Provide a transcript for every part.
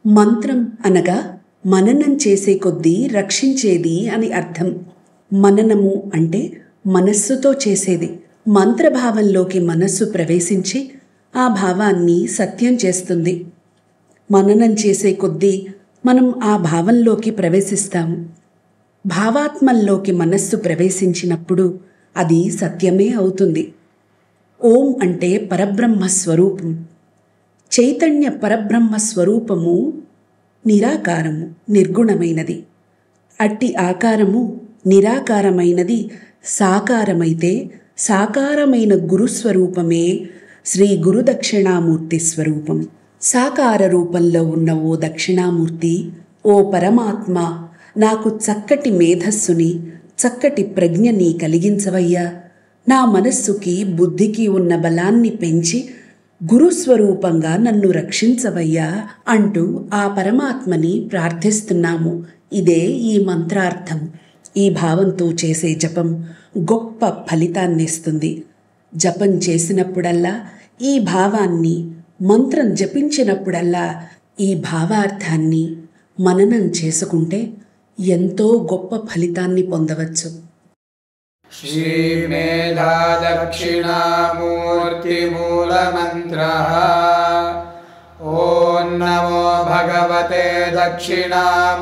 మంత్రం అనగా మననం చేసే కొద్దీ రక్షించేది అని అర్థం. మననము అంటే మనస్సుతో చేసేది. మంత్రభావంలోకి మనస్సు ప్రవేశించి ఆ భావాన్ని సత్యం చేస్తుంది. మననం చేసే కొద్దీ మనం ఆ భావంలోకి ప్రవేశిస్తాము. భావాత్మల్లోకి మనస్సు ప్రవేశించినప్పుడు అది సత్యమే అవుతుంది. ఓం అంటే పరబ్రహ్మ స్వరూపం. చైతన్య పరబ్రహ్మ స్వరూపము నిరాకారము, నిర్గుణమైనది. అట్టి ఆకారము నిరాకారమైనది సాకారమైతే సాకారమైన గురుస్వరూపమే శ్రీ గురు దక్షిణామూర్తి స్వరూపం. సాకార రూపంలో ఉన్న ఓ దక్షిణామూర్తి, ఓ పరమాత్మ, నాకు చక్కటి మేధస్సుని, చక్కటి ప్రజ్ఞని కలిగించవయ్యా. నా మనస్సుకి బుద్ధికి ఉన్న బలాన్ని పెంచి గురుస్వరూపంగా నన్ను రక్షించవయ్యా అంటూ ఆ పరమాత్మని ప్రార్థిస్తున్నాము. ఇదే ఈ మంత్రార్థం. ఈ భావంతో చేసే జపం గొప్ప ఫలితాన్నిస్తుంది. జపం చేసినప్పుడల్లా ఈ భావాన్ని, మంత్రం జపించినప్పుడల్లా ఈ భావార్థాన్ని మననం చేసుకుంటే ఎంతో గొప్ప ఫలితాన్ని పొందవచ్చు. శ్రీమేధా దక్షిణామూర్తి మూలమంత్రః. ఓం నమో భగవతే దక్షిణామూర్తయే.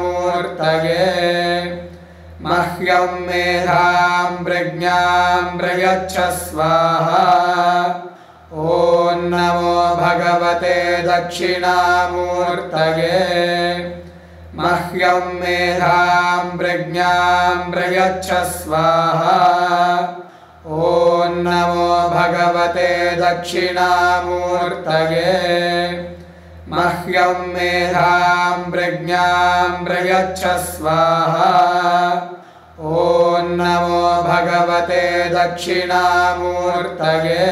మహ్యం మేధాం ప్రజ్ఞాం ప్రయచ్చ స్వాహా. ఓం నమో భగవతే దక్షిణామూర్తయే. మహ్యం మేధాం ప్రజ్ఞాం ప్రయచ్చ స్వాహా. ఓం నమో భగవతే దక్షిణామూర్తయే. మహ్యం మేధాం ప్రజ్ఞాం ప్రయచ్చ స్వాహా. ఓం నమో భగవతే దక్షిణామూర్తయే.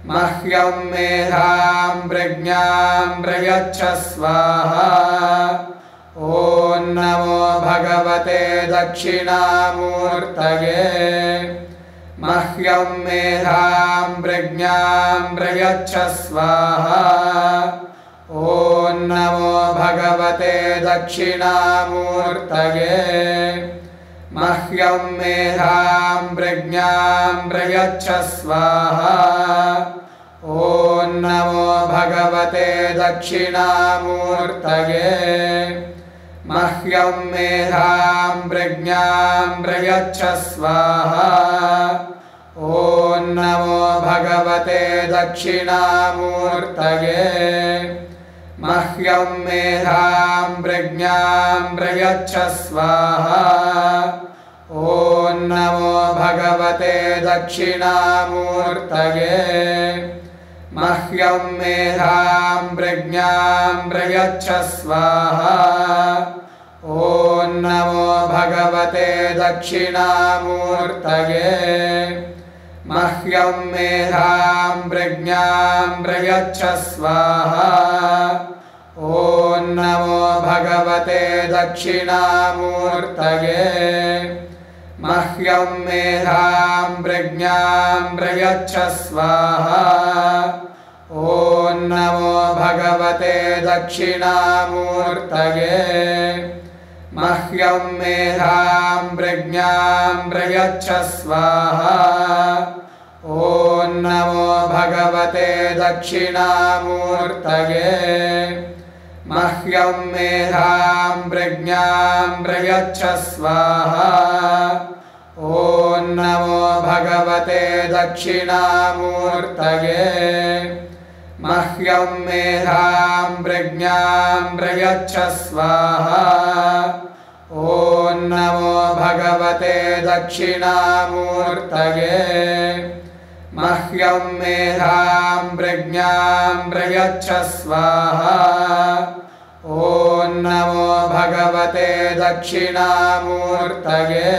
మహ్యం మేధాం ప్రజ్ఞాం ప్రయచ్చ స్వాహా. ఓం నమో భగవతే దక్షిణామూర్తయే. మహ్యం మేధాం ప్రజ్ఞాం ప్రయచ్చ స్వాహా. ఓం నమో భగవతే దక్షిణామూర్తయే. మహ్యం మేధాం ప్రజ్ఞాం ప్రయచ్చ స్వాహా. ఓం నమో భగవతే దక్షిణామూర్తయే. మహ్యం మేధాం ప్రజ్ఞాం ప్రయచ్చ స్వాహా. ఓం నమో భగవతే దక్షిణామూర్తయే. మహ్యం మేధాం ప్రజ్ఞాం ప్రయచ్చ స్వాహా. ఓం నమో భగవతే దక్షిణామూర్తయే. మహ్యం మేధాం ప్రజ్ఞాం ప్రయచ్చ స్వాహా. ఓం నమో భగవతే దక్షిణామూర్తయే. మహ్యం మేధాం ప్రజ్ఞాం ప్రయచ్చ స్వాహా. ఓం నమో భగవతే దక్షిణామూర్తయే. మహ్యం మేధాం ప్రజ్ఞాం ప్రయచ్చ స్వాహా. ఓం నమో భగవతే దక్షిణామూర్తయే. మహ్యం మేధాం ప్రజ్ఞాం ప్రయచ్చ స్వాహా. ఓం నమో భగవతే దక్షిణామూర్తయే. మహ్యం మేధాం ప్రజ్ఞాం ప్రయచ్చ స్వాహా. ఓం నమో భగవతే దక్షిణామూర్తయే. మహ్యం మేధాం ప్రజ్ఞాం ప్రయచ్చ స్వాహా. ఓం నమో భగవతే దక్షిణామూర్తయే. మహ్యం మేధాం ప్రజ్ఞాం ప్రయచ్చ స్వాహా. ఓం నమో భగవతే దక్షిణామూర్తయే.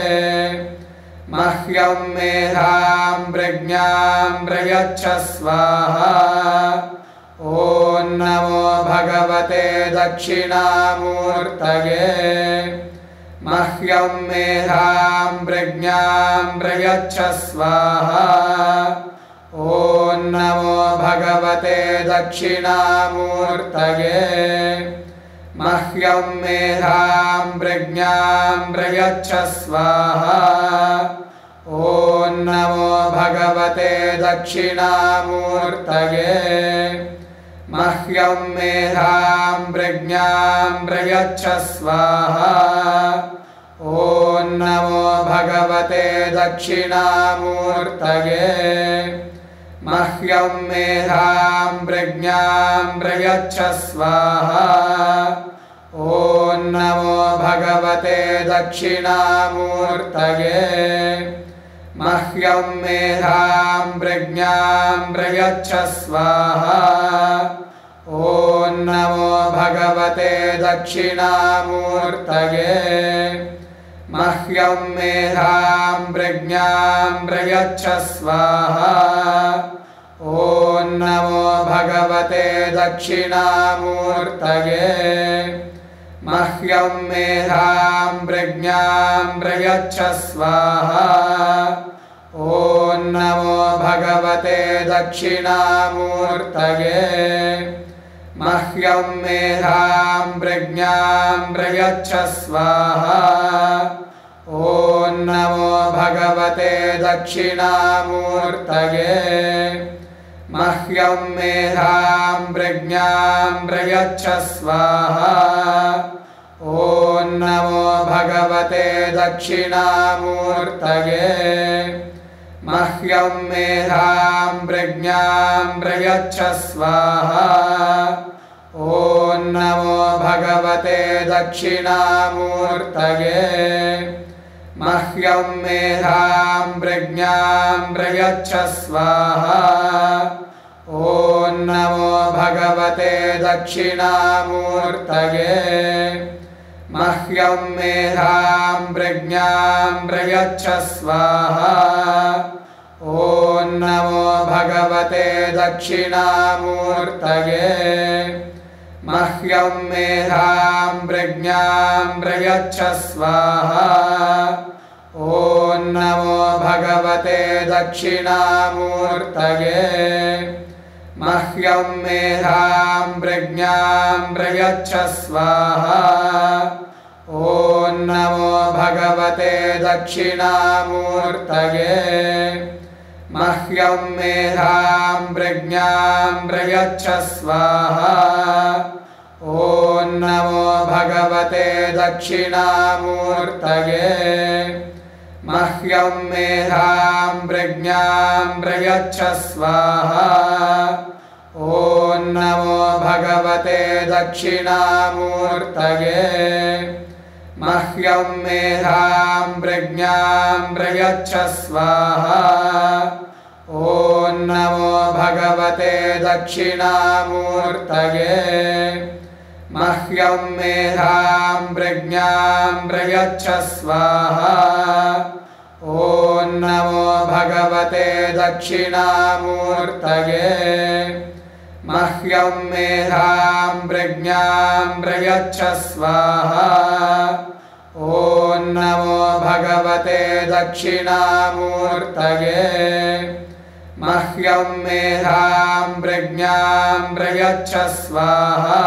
మహ్యం మేధాం ప్రజ్ఞాం ప్రయచ్చ స్వాహా. ఓం నమో భగవతే దక్షిణామూర్తయే. మహ్యం మేధాం ప్రజ్ఞాం ప్రయచ్చ స్వాహా. ఓం నమో భగవతే దక్షిణామూర్తయే. मह्यं मेधां प्रज्ञां प्रयच्छ स्वाहा। ॐ नमो भगवते दक्षिणामूर्तये। मह्यं मेधां प्रज्ञां प्रयच्छ स्वाहा। ॐ नमो भगवते दक्षिणामूर्तये। मह्यं मेधां प्रज्ञां प्रयच्छ स्वाहा। ॐ नमो भगवते दक्षिणामूर्तये। मह्यं मेधां प्रज्ञां प्रयच्छ स्वाहा। ॐ नमो भगवते दक्षिणामूर्तये। मह्यं मेधां प्रज्ञां प्रयच्छ स्वाहा। ॐ नमो भगवते दक्षिणामूर्तये। मह्यं मेधां प्रज्ञां प्रयच्छ स्वाहा। ॐ नमो भगवते दक्षिणामूर्तये। मह्यं मेधां प्रज्ञां प्रयच्छ स्वाहा। ॐ नमो भगवते दक्षिणामूर्तये। मह्यं मेधां प्रज्ञां प्रयच्छ स्वाहा। ॐ नमो भगवते दक्षिणामूर्तये। मह्यं मेधां प्रज्ञां प्रयच्छ स्वाहा। ॐ नमो भगवते दक्षिणामूर्तये। मह्यं मेधां प्रज्ञां प्रयच्छ स्वाहा। ॐ नमो भगवते दक्षिणामूर्तये। मह्यं मेधां प्रज्ञां प्रयच्छ स्वाहा। ॐ नमो भगवते दक्षिणामूर्तये। मह्यं मेधां प्रज्ञां प्रयच्छ स्वाहा। ॐ नमो भगवते दक्षिणामूर्तये। मह्यं मेधां प्रज्ञां प्रयच्छ स्वाहा। ॐ नमो भगवते दक्षिणामूर्तये। मह्यं मेधां प्रज्ञां प्रयच्छ स्वाहा। ॐ नमो भगवते दक्षिणामूर्तये। मह्यं मेधां प्रज्ञां प्रयच्छ स्वाहा। ॐ नमो भगवते दक्षिणामूर्तये। मह्यं मेधां प्रज्ञां प्रयच्छ स्वाहा। ॐ नमो भगवते दक्षिणामूर्तये। मह्यं मेधां प्रज्ञां प्रयच्छ स्वाहा। ॐ नमो भगवते दक्षिणामूर्तये। मह्यं मेधां प्रज्ञां प्रयच्छ स्वाहा। ॐ नमो भगवते दक्षिणामूर्तये। मह्यं मेधां प्रज्ञां प्रयच्छ स्वाहा।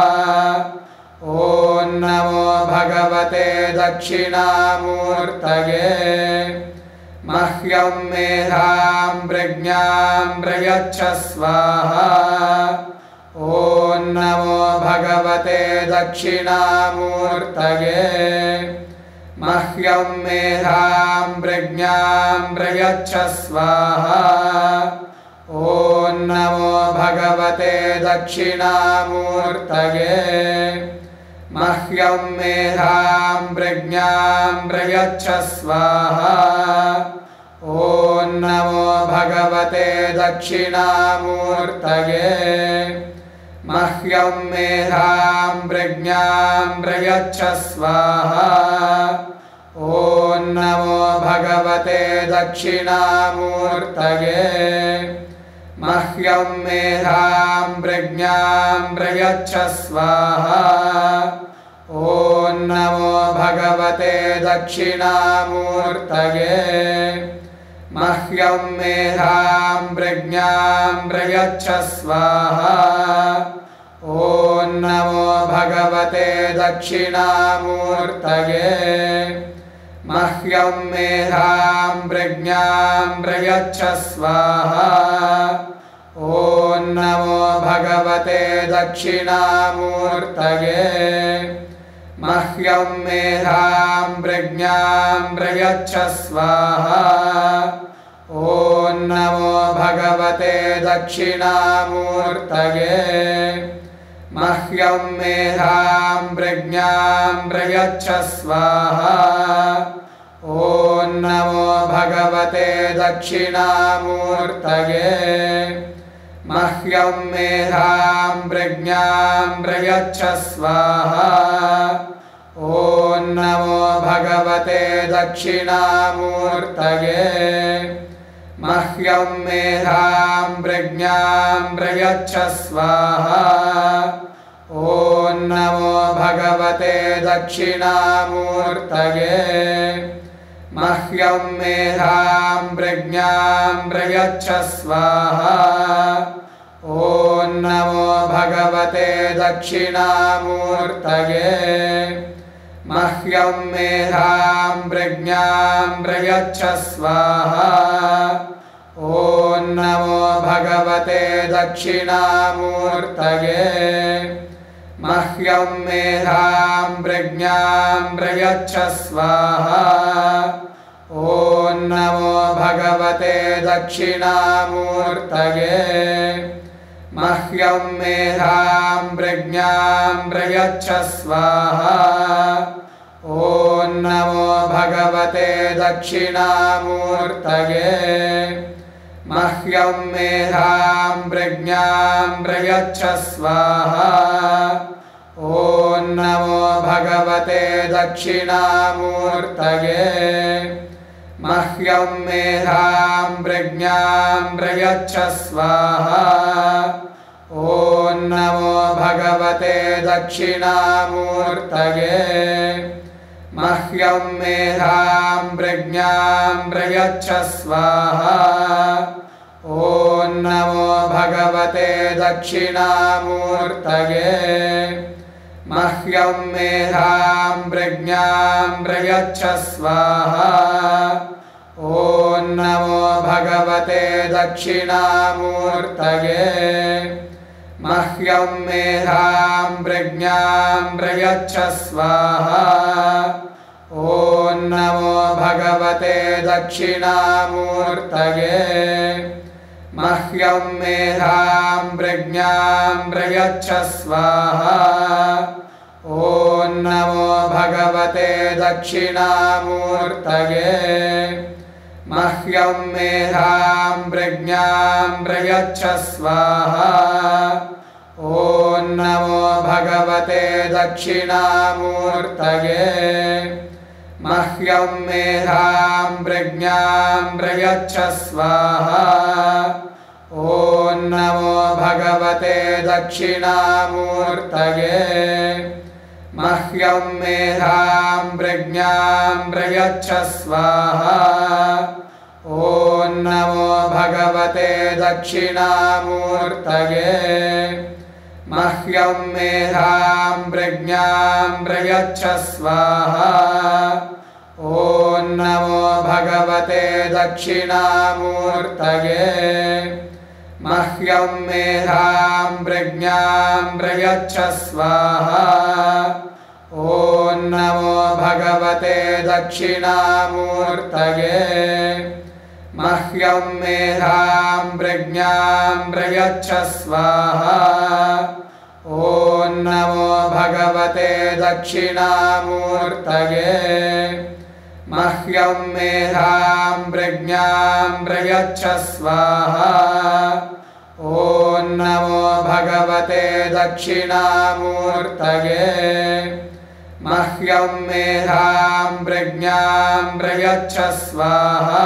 ॐ नमो भगवते दक्षिणामूर्तये। मह्यं मेधां प्रज्ञां प्रयच्छ स्वाहा। ॐ नमो भगवते दक्षिणामूर्तये। मह्यं मेधां प्रज्ञां प्रयच्छ स्वाहा। ॐ नमो भगवते दक्षिणामूर्तये। मह्यं मेधां प्रज्ञां प्रयच्छ स्वाहा। ॐ नमो भगवते दक्षिणामूर्तये। मह्यं मेधां प्रज्ञां प्रयच्छ स्वाहा। ॐ नमो भगवते दक्षिणामूर्तये। मह्यं मेधां प्रज्ञां प्रयच्छ स्वाहा। ॐ नमो भगवते दक्षिणामूर्तये। मह्यं मेधां प्रज्ञां प्रयच्छ स्वाहा। ॐ नमो भगवते दक्षिणामूर्तये मह्यं मेधां प्रज्ञां प्रयच्छ स्वाहा ॐ नमो भगवते दक्षिणामूर्तये मह्यं मेधां प्रज्ञां प्रयच्छ स्वाहा ॐ नमो भगवते दक्षिणामूर्तये मह्यं मेधां प्रज्ञां प्रयच्छ स्वाहा ॐ नमो भगवते दक्षिणामूर्तये मह्यं मेधां प्रज्ञां प्रयच्छ स्वाहा ॐ नमो भगवते दक्षिणामूर्तये मह्यं मेधां प्रज्ञां प्रयच्छ स्वाहा ॐ नमो भगवते दक्षिणामूर्तये मह्यं मेधां प्रज्ञां प्रयच्छ स्वाहा ॐ नमो भगवते दक्षिणामूर्तये मह्यं मेधां प्रज्ञां प्रयच्छ स्वाहा ॐ नमो भगवते दक्षिणामूर्तये मह्यं मेधां प्रज्ञां प्रयच्छ स्वाहा ॐ नमो भगवते दक्षिणामूर्तये मह्यं मेधां प्रज्ञां प्रयच्छ स्वाहा ॐ नमो भगवते दक्षिणामूर्तये मह्यं मेधां प्रज्ञां प्रयच्छ स्वाहा ॐ नमो भगवते दक्षिणामूर्तये मह्यं मेधां प्रज्ञां प्रयच्छ स्वाहा ॐ नमो भगवते दक्षिणामूर्तये मह्यं मेधां प्रज्ञां प्रयच्छ स्वाहा ॐ नमो भगवते दक्षिणामूर्तये मह्यं मेधां प्रज्ञां प्रयच्छ स्वाहा ॐ नमो भगवते दक्षिणामूर्तये मह्यं मेधां प्रज्ञां प्रयच्छ स्वाहा ॐ नमो भगवते दक्षिणामूर्तये मह्यं मेधां प्रज्ञां प्रयच्छ स्वाहा ॐ नमो भगवते दक्षिणामूर्तये मह्यं मेधां प्रज्ञां प्रयच्छ स्वाहा ॐ नमो भगवते दक्षिणामूर्तये मह्यं मेधां प्रज्ञां प्रयच्छ स्वाहा ॐ नमो भगवते दक्षिणामूर्तये मह्यं मेधां प्रज्ञां प्रयच्छ स्वाहा ॐ नमो भगवते दक्षिणामूर्तये मह्यं मेधां प्रज्ञां प्रयच्छ स्वाहा ॐ नमो भगवते दक्षिणामूर्तये मह्यं मेधां प्रज्ञां प्रयच्छ स्वाहा ॐ नमो भगवते दक्षिणामूर्तये मह्यं मेधां प्रज्ञां प्रयच्छ स्वाहा ॐ नमो भगवते दक्षिणामूर्तये मह्यं मेधां प्रज्ञां प्रयच्छ स्वाहा ॐ नमो भगवते दक्षिणामूर्तये मह्यं मेधां प्रज्ञां प्रयच्छ स्वाहा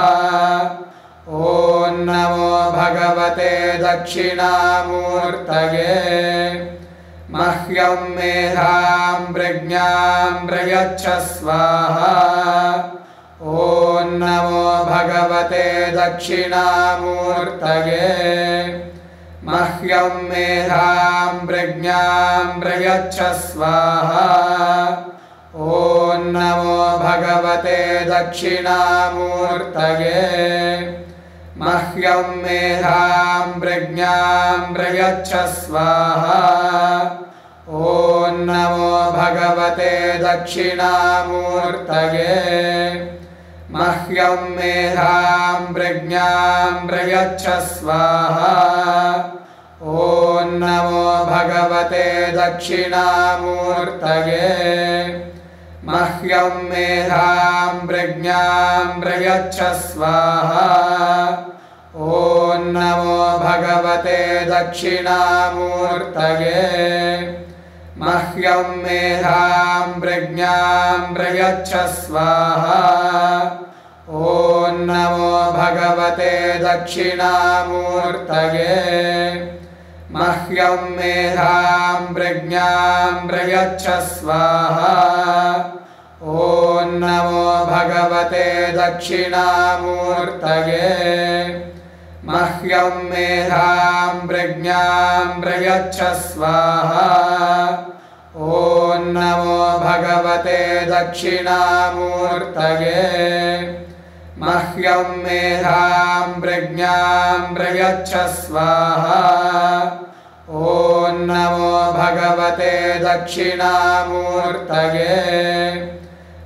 ॐ नमो भगवते दक्षिणामूर्तये मह्यं मेधां प्रज्ञां प्रयच्छ स्वाहा ॐ नमो भगवते दक्षिणामूर्तये मह्यं मेधां प्रज्ञां प्रयच्छ स्वाहा। ॐ नमो भगवते दक्षिणामूर्तये। मह्यं मेधां प्रज्ञां प्रयच्छ स्वाहा। ॐ नमो भगवते दक्षिणामूर्तये। मह्यं मेधां प्रज्ञां प्रयच्छ स्वाहा। ॐ नमो भगवते दक्षिणामूर्तये। मह्यं मेधां प्रज्ञां प्रयच्छ स्वाहा। ॐ नमो भगवते दक्षिणामूर्तये। मह्यं मेधां प्रज्ञां प्रयच्छ स्वाहा। ॐ नमो भगवते दक्षिणामूर्तये। मह्यं मेधां प्रज्ञां प्रयच्छ स्वाहा। ॐ नमो भगवते दक्षिणामूर्तये। मह्यं मेधां प्रज्ञां प्रयच्छ स्वाहा। ॐ नमो भगवते दक्षिणामूर्तये। मह्यं मेधां प्रज्ञां प्रयच्छ स्वाहा। ॐ नमो भगवते दक्षिणामूर्तये।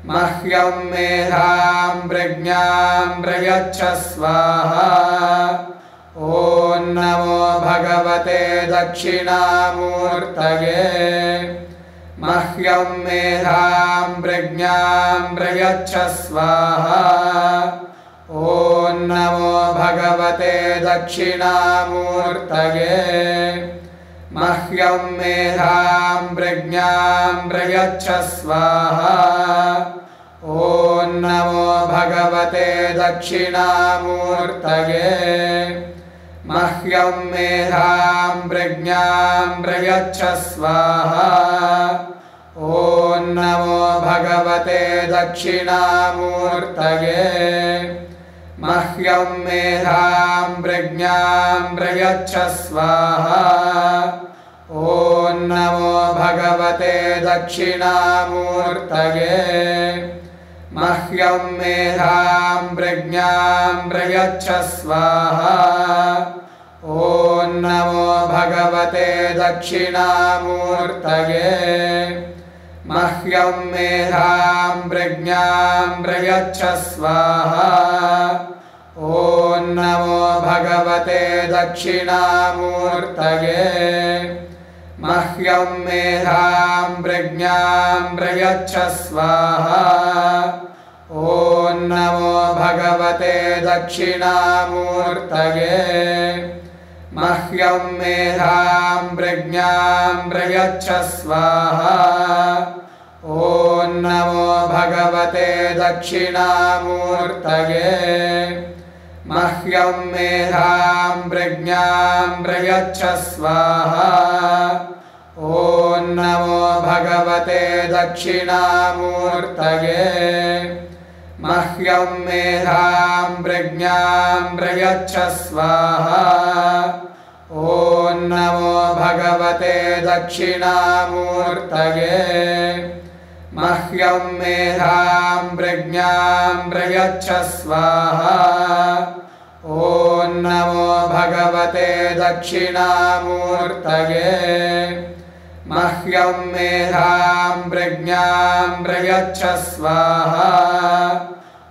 मह्यं मेधां प्रज्ञां प्रयच्छ स्वाहा। ॐ नमो भगवते दक्षिणामूर्तये। मह्यं मेधां प्रज्ञां प्रयच्छ स्वाहा। ॐ नमो भगवते दक्षिणामूर्तये। मह्यं मेधां प्रज्ञां प्रयच्छ स्वाहा। ॐ नमो भगवते दक्षिणामूर्तये। मह्यं मेधां प्रज्ञां प्रयच्छ स्वाहा। ॐ नमो भगवते दक्षिणामूर्तये। मह्यं मेधां प्रज्ञां प्रयच्छ स्वाहा। ॐ नमो भगवते दक्षिणामूर्तये। मह्यं मेधां प्रज्ञां प्रयच्छ स्वाहा। ॐ नमो भगवते दक्षिणामूर्तये। मह्यं मेधां प्रज्ञां प्रयच्छ स्वाहा। ॐ नमो भगवते दक्षिणामूर्तये। मह्यं मेधां प्रज्ञां प्रयच्छ स्वाहा। ॐ नमो भगवते दक्षिणामूर्तये। मह्यं मेधां प्रज्ञां प्रयच्छ स्वाहा। ॐ नमो भगवते दक्षिणामूर्तये। मह्यं मेधां प्रज्ञां प्रयच्छ स्वाहा। ॐ नमो भगवते दक्षिणामूर्तये। मह्यं मेधां प्रज्ञां प्रयच्छ स्वाहा। ॐ नमो भगवते दक्षिणामूर्तये। मह्यं मेधां प्रज्ञां प्रयच्छ स्वाहा। ॐ नमो भगवते दक्षिणामूर्तये। मह्यं मेधां प्रज्ञां प्रयच्छ स्वाहा।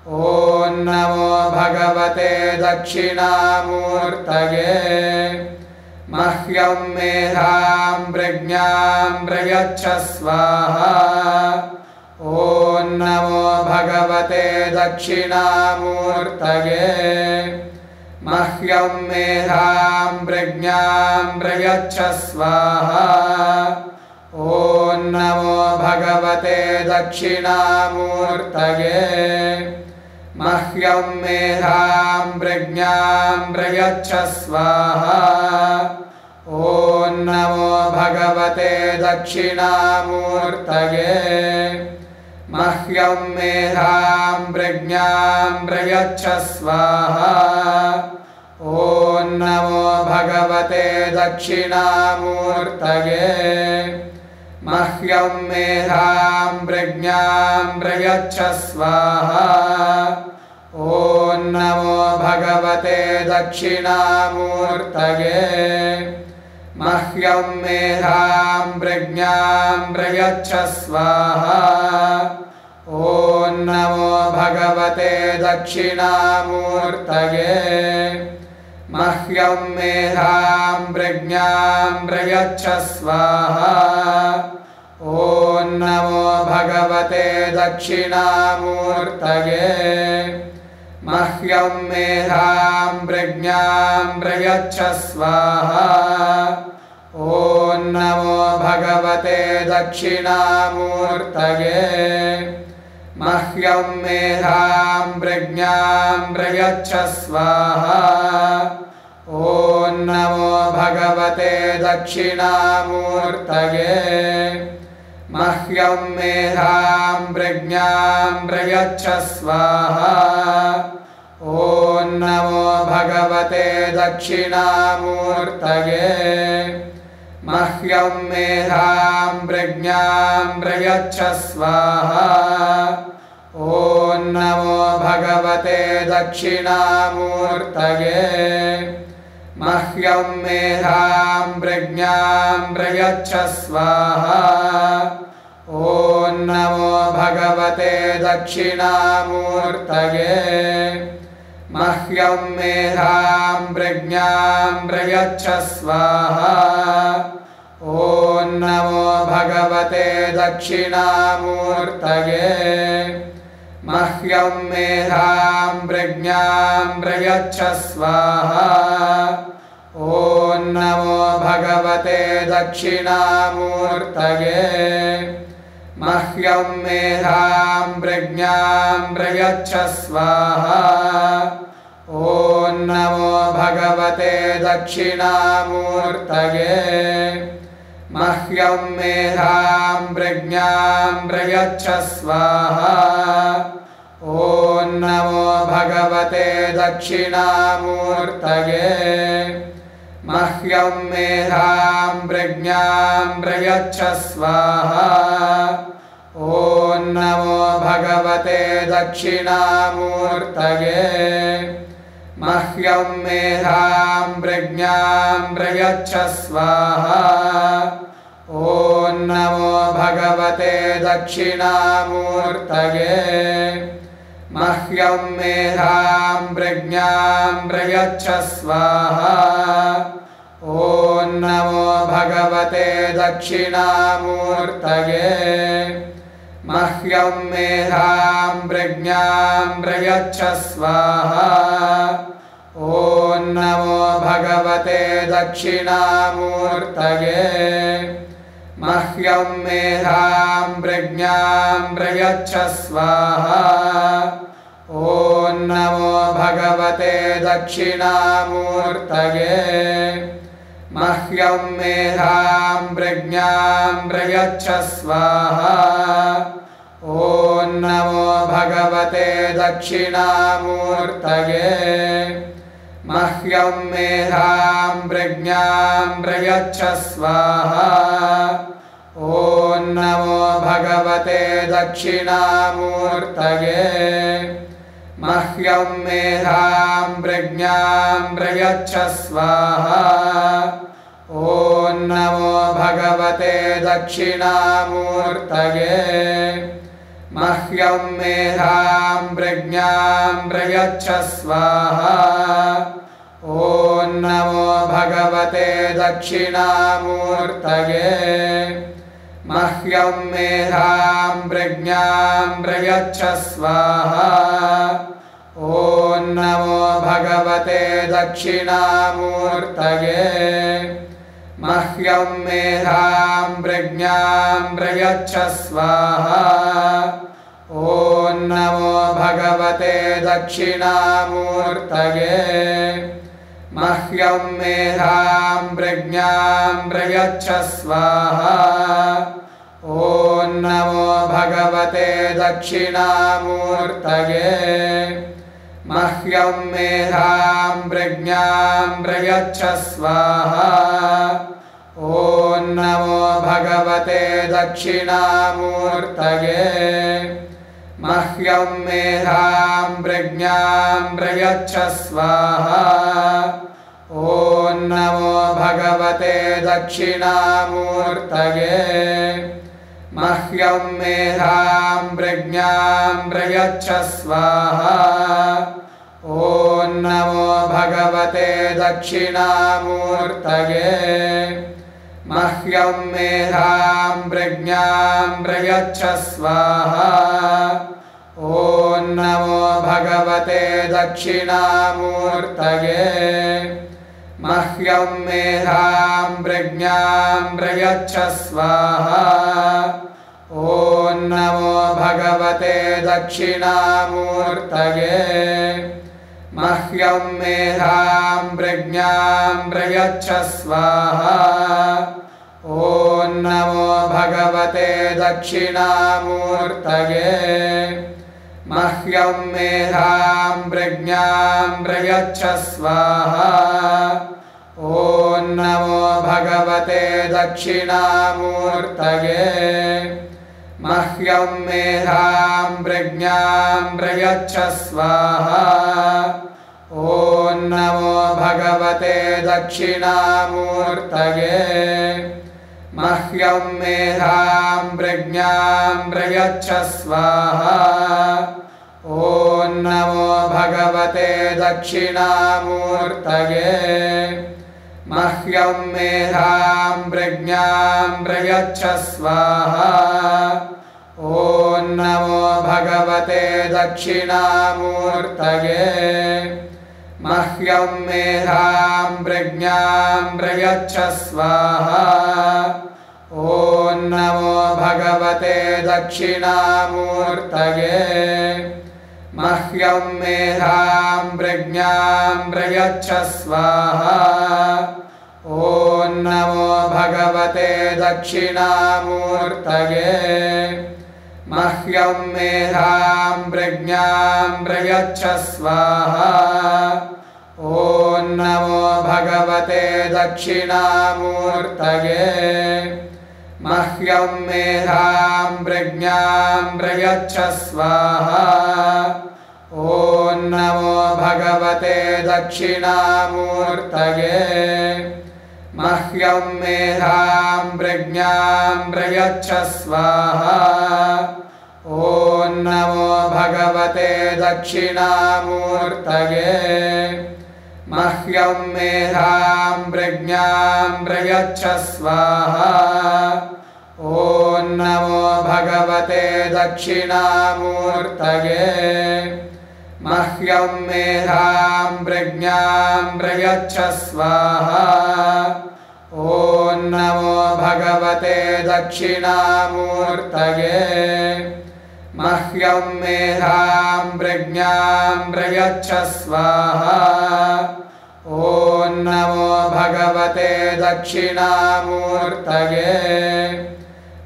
ॐ नमो भगवते दक्षिणामूर्तये। मह्यं मेधां प्रज्ञां प्रयच्छ स्वाहा। ॐ नमो भगवते दक्षिणामूर्तये। मह्यं मेधां प्रज्ञां प्रयच्छ स्वाहा। ॐ नमो भगवते दक्षिणामूर्तये। मह्यं मेधां प्रज्ञां प्रयच्छ स्वाहा। ॐ नमो भगवते दक्षिणामूर्तये। मह्यं मेधां प्रज्ञां प्रयच्छ स्वाहा। ॐ नमो भगवते दक्षिणामूर्तये मह्यं मेधां प्रज्ञां प्रयच्छ स्वाहा ॐ नमो भगवते दक्षिणामूर्तये मह्यं मेधां प्रज्ञां प्रयच्छ स्वाहा ॐ नमो भगवते दक्षिणामूर्तये मह्यं मेधां प्रज्ञां प्रयच्छ स्वाहा ॐ नमो भगवते दक्षिणामूर्तये मह्यं मेधां प्रज्ञां प्रयच्छ स्वाहा ॐ नमो भगवते दक्षिणामूर्तये मह्यं मेधां प्रज्ञां प्रयच्छ स्वाहा ॐ नमो भगवते दक्षिणामूर्तये मह्यं मेधां प्रज्ञां प्रयच्छ स्वाहा ॐ नमो भगवते दक्षिणामूर्तये मह्यं मेधां प्रज्ञां प्रयच्छ स्वाहा ॐ नमो भगवते दक्षिणामूर्तये मह्यं मेधां प्रज्ञां प्रयच्छ स्वाहा ॐ नमो भगवते दक्षिणामूर्तये मह्यं मेधां प्रज्ञां प्रयच्छ स्वाहा ॐ नमो भगवते दक्षिणामूर्तये मह्यं मेधां प्रज्ञां प्रयच्छ स्वाहा ॐ नमो भगवते दक्षिणामूर्तये मह्यं मेधां प्रज्ञां प्रयच्छ स्वाहा ॐ नमो भगवते दक्षिणामूर्तये मह्यं मेधां प्रज्ञां प्रयच्छ स्वाहा ॐ नमो भगवते दक्षिणामूर्तये मह्यं मेधां प्रज्ञां प्रयच्छ स्वाहा ॐ नमो भगवते दक्षिणामूर्तये मह्यं मेधां प्रज्ञां प्रयच्छ स्वाहा ॐ नमो भगवते दक्षिणामूर्तये मह्यं मेधां प्रज्ञां प्रयच्छ स्वाहा ॐ नमो भगवते दक्षिणामूर्तये मह्यं मेधां प्रज्ञां प्रयच्छ स्वाहा ॐ नमो भगवते दक्षिणामूर्तये मह्यं मेधां प्रज्ञां प्रयच्छ स्वाहा ॐ नमो भगवते दक्षिणामूर्तये मह्यं मेधां प्रज्ञां प्रयच्छ स्वाहा ॐ नमो भगवते दक्षिणामूर्तये मह्यं मेधां प्रज्ञां प्रयच्छ स्वाहा ॐ नमो भगवते दक्षिणामूर्तये मह्यं मेधां प्रज्ञां प्रयच्छ स्वाहा ॐ नमो भगवते दक्षिणामूर्तये मह्यं मेधां प्रज्ञां प्रयच्छ स्वाहा ॐ नमो भगवते दक्षिणामूर्तये मह्यं मेधां प्रज्ञां प्रयच्छ स्वाहा ॐ नमो भगवते दक्षिणामूर्तये मह्यं मेधां प्रज्ञां प्रयच्छ स्वाहा ॐ नमो भगवते दक्षिणामूर्तये मह्यं मेधां प्रज्ञां प्रयच्छ स्वाहा ॐ नमो भगवते दक्षिणामूर्तये मह्यं मेधां प्रज्ञां प्रयच्छ स्वाहा। ॐ नमो भगवते दक्षिणामूर्तये। मह्यं मेधां प्रज्ञां प्रयच्छ स्वाहा। ॐ नमो भगवते दक्षिणामूर्तये। मह्यं मेधां प्रज्ञां प्रयच्छ स्वाहा। ॐ नमो भगवते दक्षिणामूर्तये। मह्यं मेधां प्रज्ञां प्रयच्छ स्वाहा। ॐ नमो भगवते दक्षिणामूर्तये। मह्यं मेधां प्रज्ञां प्रयच्छ स्वाहा। ॐ नमो भगवते दक्षिणामूर्तये। मह्यं मेधां प्रज्ञां प्रयच्छ स्वाहा। ॐ नमो भगवते दक्षिणामूर्तये। मह्यं मेधां प्रज्ञां प्रयच्छ स्वाहा। ॐ नमो भगवते दक्षिणामूर्तये। मह्यं मेधां प्रज्ञां प्रयच्छ स्वाहा। ॐ नमो भगवते दक्षिणामूर्तये। मह्यं मेधां प्रज्ञां प्रयच्छ स्वाहा। ॐ नमो भगवते दक्षिणामूर्तये। मह्यं मेधां प्रज्ञां प्रयच्छ स्वाहा। ॐ नमो भगवते दक्षिणामूर्तये। मह्यं मेधां प्रज्ञां प्रयच्छ स्वाहा। ॐ नमो भगवते दक्षिणामूर्तये। मह्यं मेधां प्रज्ञां प्रयच्छ स्वाहा। ॐ नमो भगवते दक्षिणामूर्तये। मह्यं मेधां प्रज्ञां प्रयच्छ स्वाहा। ॐ नमो भगवते दक्षिणामूर्तये। मह्यं मेधां प्रज्ञां प्रयच्छ स्वाहा। ॐ नमो भगवते दक्षिणामूर्तये। मह्यं मेधां प्रज्ञां प्रयच्छ स्वाहा। ॐ नमो भगवते दक्षिणामूर्तये। मह्यं मेधां प्रज्ञां प्रयच्छ स्वाहा। ॐ नमो भगवते दक्षिणामूर्तये। मह्यं मेधां प्रज्ञां प्रयच्छ स्वाहा। ॐ नमो भगवते दक्षिणामूर्तये। मह्यं मेधां प्रज्ञां प्रयच्छ स्वाहा। ॐ नमो भगवते दक्षिणामूर्तये।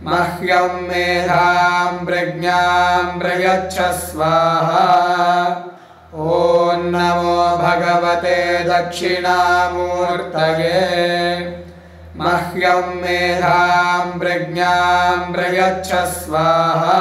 मह्यं मेधां प्रज्ञां प्रयच्छ स्वाहा। ॐ नमो भगवते दक्षिणामूर्तये। मह्यं मेधां प्रज्ञां प्रयच्छ स्वाहा।